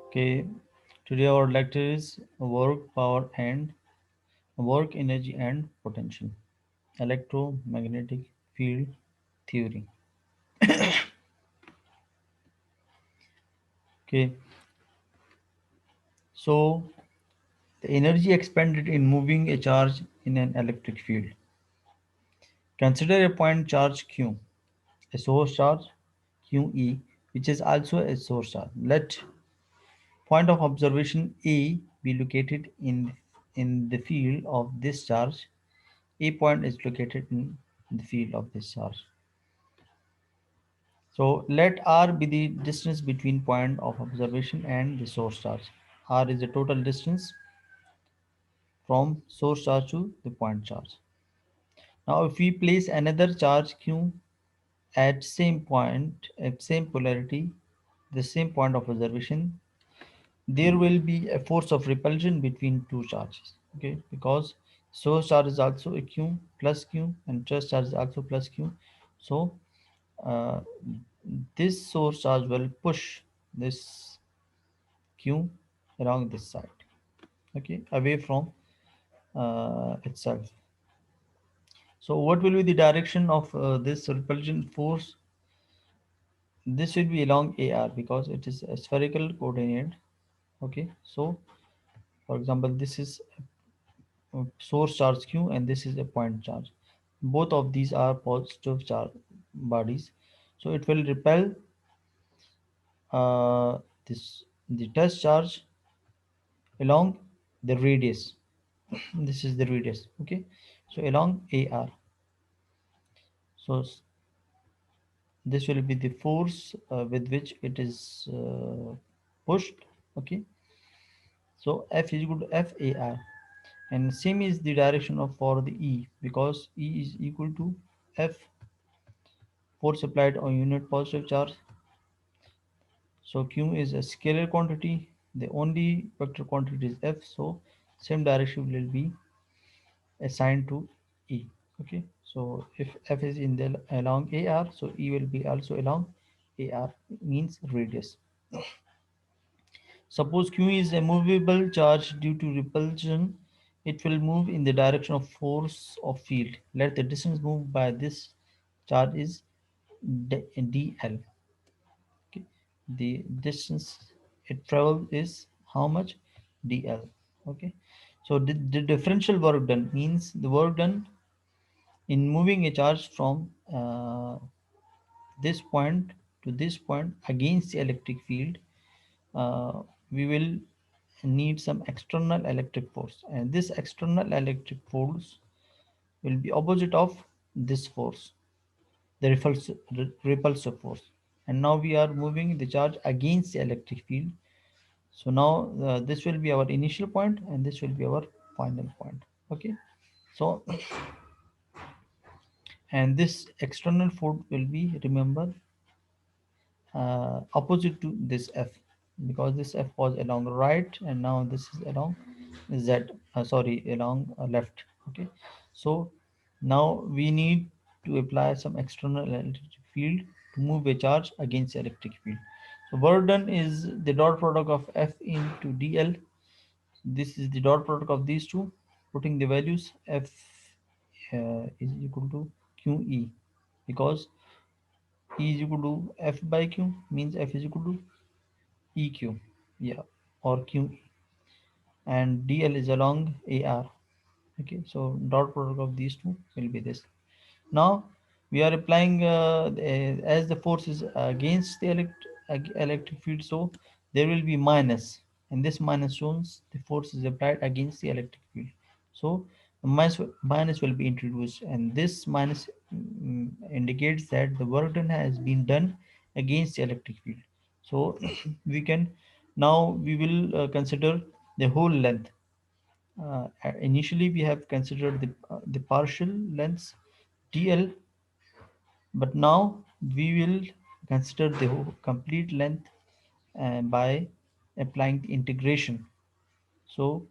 Okay, today our lecture is work, energy and potential, electromagnetic field theory. Okay, so the energy expended in moving a charge in an electric field. Consider a point charge Q, a source charge QE, which is also a source charge. Let point of observation A be located in the field of this charge. A point is located in the field of this charge. So let R be the distance between point of observation and the source charge. R is the total distance from source charge to the point charge. Now if we place another charge Q at same point, at same polarity, the same point of observation, there will be a force of repulsion between two charges. Okay, because source charge is also a Q plus Q and test charge is also plus Q. So uh, this source charge will push this Q along this side, okay, away from itself. So what will be the direction of this repulsion force? This will be along AR because it is a spherical coordinate. Okay, so for example, this is source charge Q and this is a point charge. Both of these are positive charge bodies, so it will repel this the test charge along the radius. This is the radius. Okay, so along AR. So this will be the force with which it is pushed. Okay, so F is equal to FAR, and same is the direction of for the E, because E is equal to F, force applied on unit positive charge. So Q is a scalar quantity, the only vector quantity is F, so same direction will be assigned to E. Okay, so if F is in the along AR, so E will be also along AR, means radius. Suppose Q is a movable charge due to repulsion, it will move in the direction of force of field. Let the distance moved by this charge is dl. Okay. The distance it travels is how much? dl. Okay. So the differential work done means the work done in moving a charge from this point to this point against the electric field, uh, we will need some external electric force, and this external electric force will be opposite of this force, the repulsive force. And now we are moving the charge against the electric field. So now this will be our initial point and this will be our final point. Okay, so and this external force will be, remember, opposite to this F, because this F was along right and now this is along Z, sorry, along left. Okay, so now we need to apply some external electric field to move a charge against the electric field. So work done is the dot product of F into dl. This is the dot product of these two, putting the values. F is equal to QE, because E is equal to F by Q, means F is equal to EQ, yeah, or QE, and DL is along AR. Okay, so dot product of these two will be this. Now we are applying as the force is against the electric field, so there will be minus, and this minus shows the force is applied against the electric field. So the minus will be introduced, and this minus indicates that the work done has been done against the electric field. So we can, now we will consider the whole length. Initially we have considered the partial lengths dl, but now we will consider the whole complete length by applying the integration. So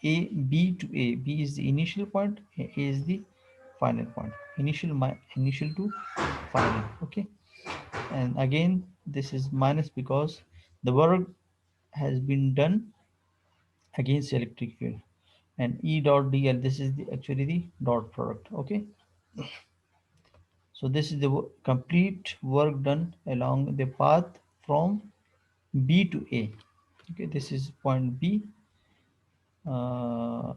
a b to a, b is the initial point, a is the final point, initial to final. Okay, and again this is minus because The work has been done against electric field, and E dot dl, this is actually the dot product. Okay, so this is the complete work done along the path from B to A. Okay, this is point B. uh,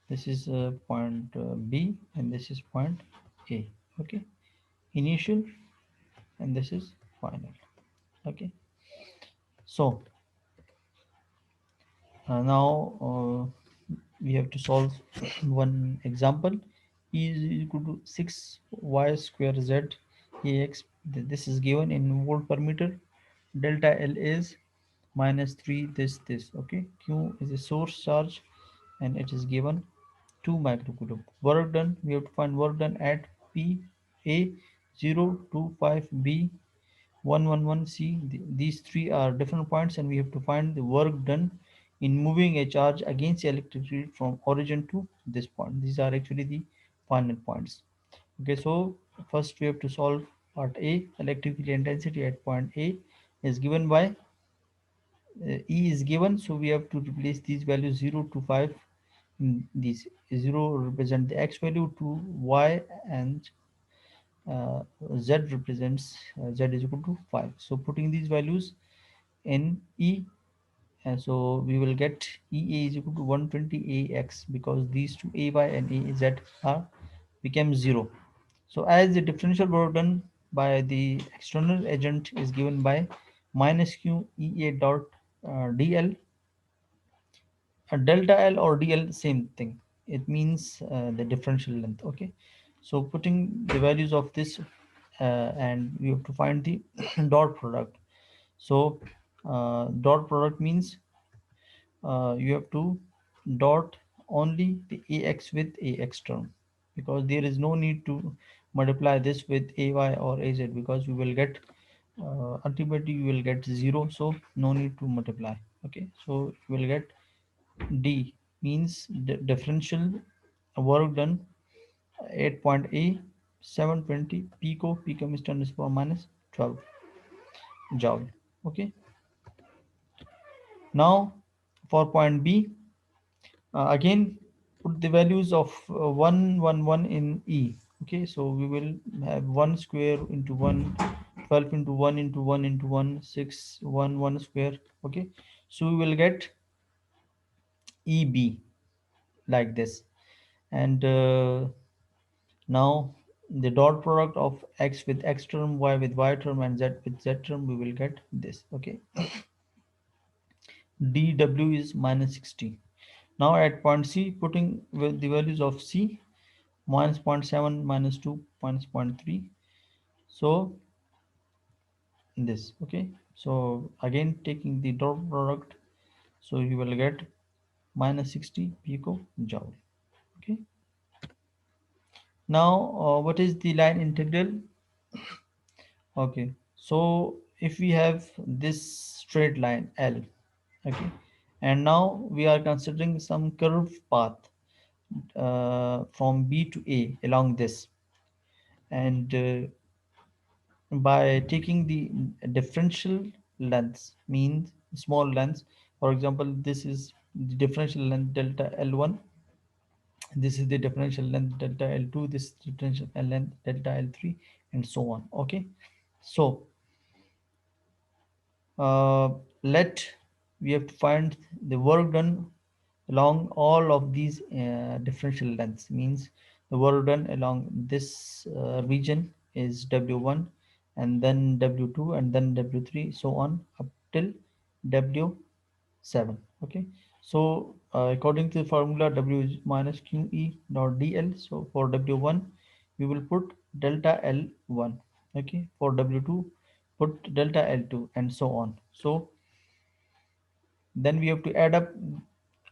this is point B, and this is point A. Okay, initial, and this is final. Okay, so now we have to solve one example. E is equal to 6y square z ax. This is given in volt per meter. Delta L is minus 3 this. Okay, Q is a source charge, and it is given 2 microcoulomb. Work done, we have to find work done at P A 025 B 111C. These three are different points, and we have to find the work done in moving a charge against the electric field from origin to this point. These are actually the final points. Okay, so first we have to solve part A. Electric field intensity at point A is given by E is given, so we have to replace these values 0 to 5 in these. 0 represent the x value, to y, and uh, z represents z is equal to 5. So putting these values in E, and so we will get EA is equal to 120 AX, because these two AY and AZ are became 0. So as the differential work done by the external agent is given by minus Q EA dot DL. Delta L or DL, same thing. It means the differential length. Okay, so putting the values of this, and we have to find the dot product. So dot product means you have to dot only the ax with ax term, because there is no need to multiply this with ay or az, because you will get ultimately you will get 0, so no need to multiply. Okay, so you will get D means the differential work done 8 point A 720 pico, pico means 10 is power minus 12 joule. Okay, now for point B, again put the values of 111 in E. Okay, so we will have 1 square into 1, 12 into 1 into 1 into 1, 6 1 1 square. Okay, so we will get EB like this. And now the dot product of x with x term, y with y term, and z with z term, we will get this. Okay, dw is minus 60. Now at point C, putting with the values of C, minus zero point 0.7, minus 2, minus zero point 0.3. So this. Okay, so again taking the dot product, so you will get minus 60 pico joule. Okay, now what is the line integral? Okay, so if we have this straight line L, okay, and now we are considering some curved path from B to A along this, and by taking the differential lengths, means small lengths. For example, this is the differential length delta L1, this is the differential length delta L2, this is differential length delta L3, and so on. Okay, so uh, let we have to find the work done along all of these differential lengths, means the work done along this region is w1, and then w2, and then w3, so on up till w7. Okay, so according to the formula, w is minus qe dot dl. So for w1 we will put delta l1. Okay, for w2 put delta l2, and so on. So then we have to add up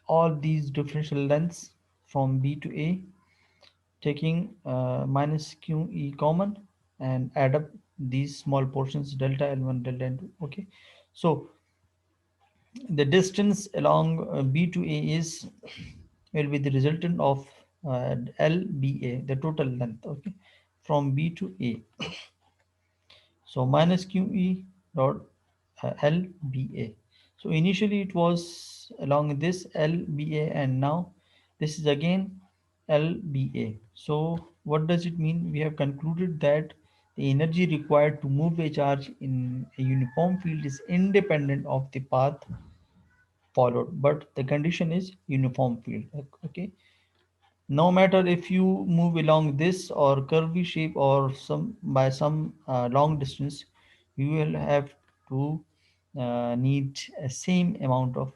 all these differential lengths from B to A, taking minus QE common, and add up these small portions delta L1, delta L2. Okay, so the distance along B to A is will be the resultant of LBA, the total length. Okay, from B to A. So minus QE. dot LBA. So initially it was along this LBA, and now this is again LBA. So what does it mean? We have concluded that the energy required to move a charge in a uniform field is independent of the path followed, but the condition is uniform field. Okay, no matter if you move along this or curvy shape or some by some long distance, you will have to need a same amount of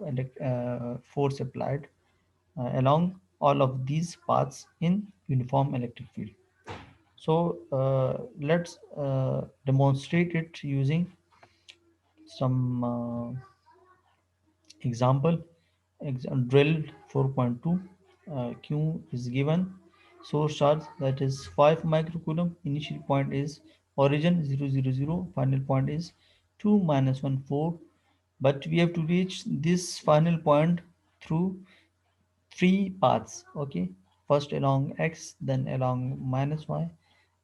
force applied along all of these paths in uniform electric field. So let's demonstrate it using some example. Drill 4.2, Q is given, source charge that is 5 microcoulomb, initial point is origin 0, 0, 0, final point is 2 minus 1 4, but we have to reach this final point through three paths. Okay, first along x, then along minus y,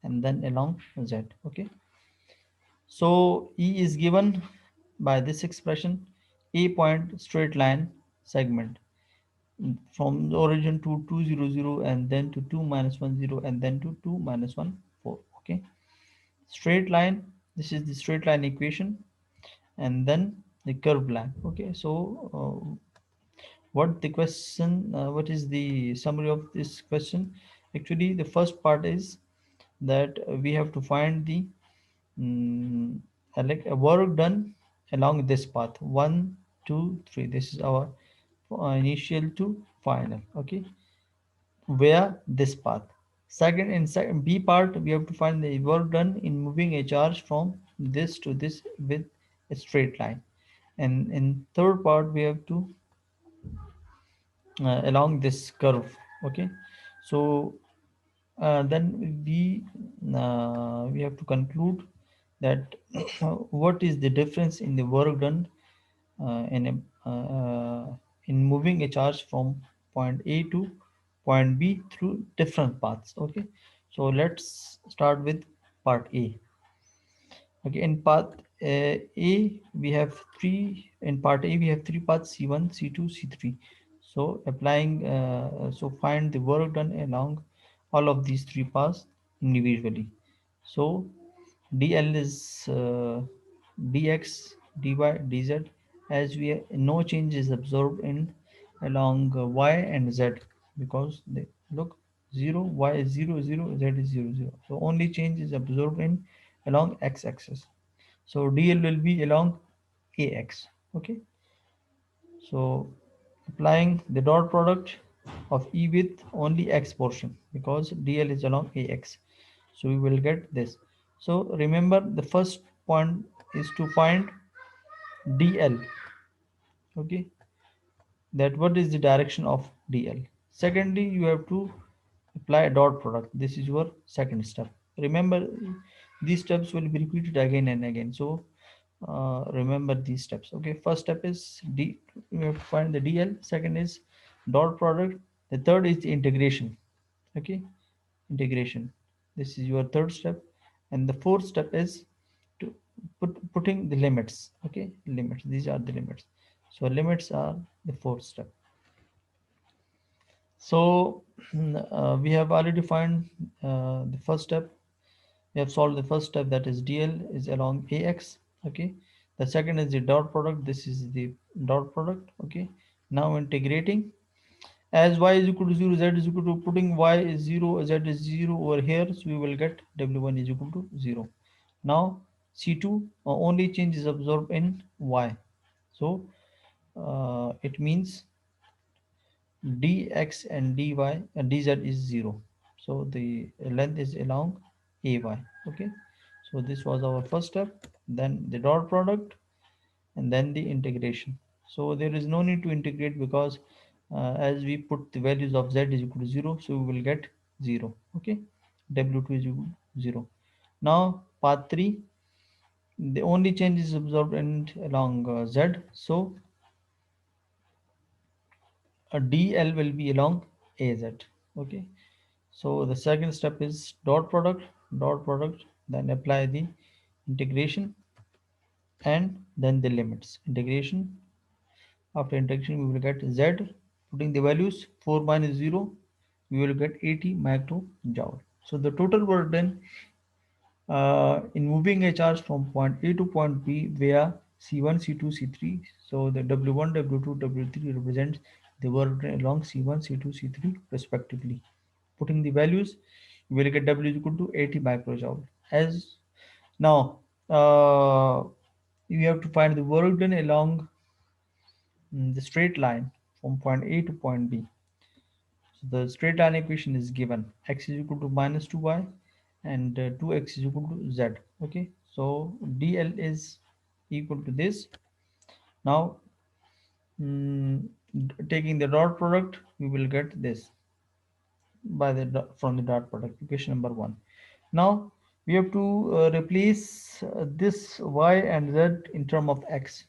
and then along z. Okay, so E is given by this expression: a point straight line segment from the origin to 2 0 0, and then to 2 minus 1 0, and then to 2 minus 1 4. Okay, straight line, this is the straight line equation, and then the curved line. Okay, so what is the summary of this question? Actually, the first part is that we have to find the mm, work done along this path, 1 2 3. This is our initial to final. Okay, via this path. Second, in B part, we have to find the work done in moving a charge from this to this with a straight line. And in third part, we have to along this curve. Okay, so then we have to conclude that what is the difference in the work done in moving a charge from point A to point B through different paths. Okay, so let's start with part A. Okay, in path A we have three. In part A we have three paths: C1, C2, C3. So applying, so find the work done along all of these three paths individually. So dl is dx, dy, dz, as we no change is absorbed in along y and z, because they look 0, y is 0 0, z is 0 0. So only change is absorbed in along x axis. So dl will be along ax. Okay, so applying the dot product of E with only x portion, because dl is along ax, so we will get this. So remember, the first point is to find dl. Okay, that what is the direction of dl. Secondly, you have to apply a dot product. This is your second step. Remember, these steps will be repeated again and again, so remember these steps. Okay, first step is d, you have to find the dl. Second is dot product. The third is the integration. Okay, integration, this is your third step. And the fourth step is to putting the limits. Okay, limits, these are the limits. So limits are the fourth step. So we have already found the first step. We have solved the first step, that is dl is along ax. Okay, the second is the dot product. This is the dot product. Okay, now integrating, as y is equal to 0, z is equal to, putting y is 0, z is 0 over here, so we will get w1 is equal to 0. Now c2, only change is absorbed in y, so it means dx and dy and dz is 0, so the length is along ay. Okay, so this was our first step, then the dot product, and then the integration. So there is no need to integrate, because as we put the values of z is equal to 0, so we will get 0. Okay, w2 is equal to 0. Now path 3, the only change is absorbed in along z, so dl will be along az. Okay, so the second step is dot product, then apply the integration. and then the limits integration. After integration we will get z, putting the values 4 minus 0, we will get 80 microjoule. So the total work done in moving a charge from point A to point B via C1, C2, C3. So the W1, W2, W3 represents the work done along C1, C2, C3 respectively. Putting the values, you will get W is equal to 80 microjoule. As now, you have to find the work done along the straight line from point A to point B. So the straight line equation is given x is equal to minus 2y and 2x is equal to z. Okay, so dl is equal to this. Now, mm, taking the dot product, we will get this by the from the dot product. Equation number one. Now we have to replace this y and z in term of x,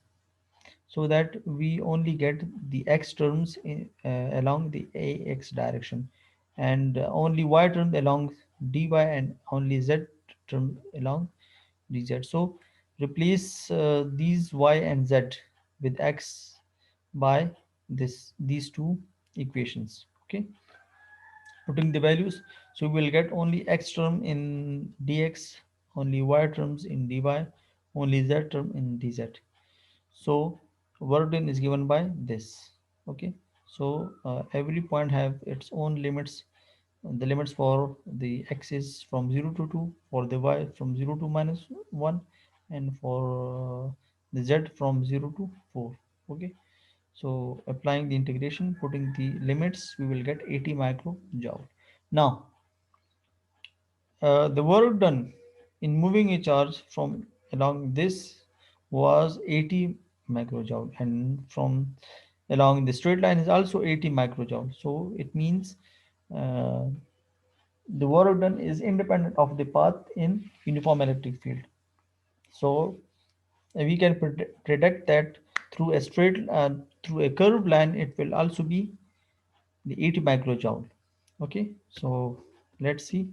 so that we only get the x terms along the ax direction, and only y term along dy, and only z term along dz. So replace these y and z with x by these two equations. Okay, putting the values, so we will get only x term in dx, only y terms in dy, only z term in dz. So work done is given by this. Okay, so every point have its own limits. The limits for the x is from 0 to 2, for the y from 0 to minus 1, and for the z from 0 to 4. Okay, so applying the integration, putting the limits, we will get 80 microjoule. Now the work done in moving a charge from along this was 80 microjoule, and from along the straight line is also 80 microjoule. So it means uh, the work done is independent of the path in uniform electric field. So we can predict that through a straight through a curved line it will also be the 80 microjoule. Okay, so let's see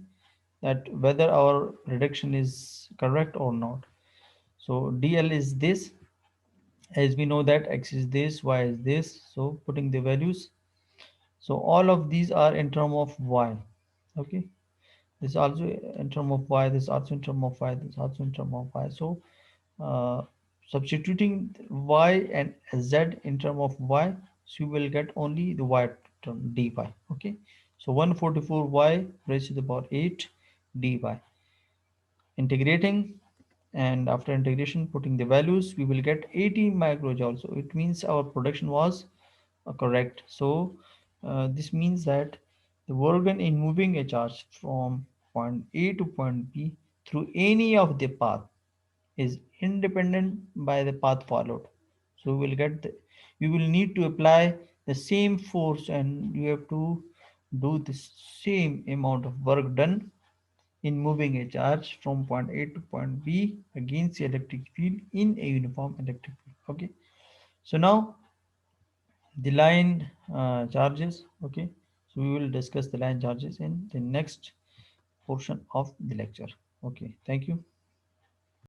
that whether our prediction is correct or not. So dl is this, as we know that x is this, y is this. So putting the values, so all of these are in term of y. Okay, this also in term of y, this also in term of y, this also in term of y. So uh, substituting y and z in term of y, so you will get only the y term dy. Okay, so 144y raised to the power 8 dy. Integrating, and after integration putting the values, we will get 80 microjoule. So it means our production was correct. So this means that the work done in moving a charge from point A to point B through any of the path is independent by the path followed. So we will get we will need to apply the same force, and you have to do the same amount of work done in moving a charge from point A to point B against the electric field in a uniform electric field. Okay, so now the line charges. Okay, so we will discuss the line charges in the next portion of the lecture. Okay, thank you.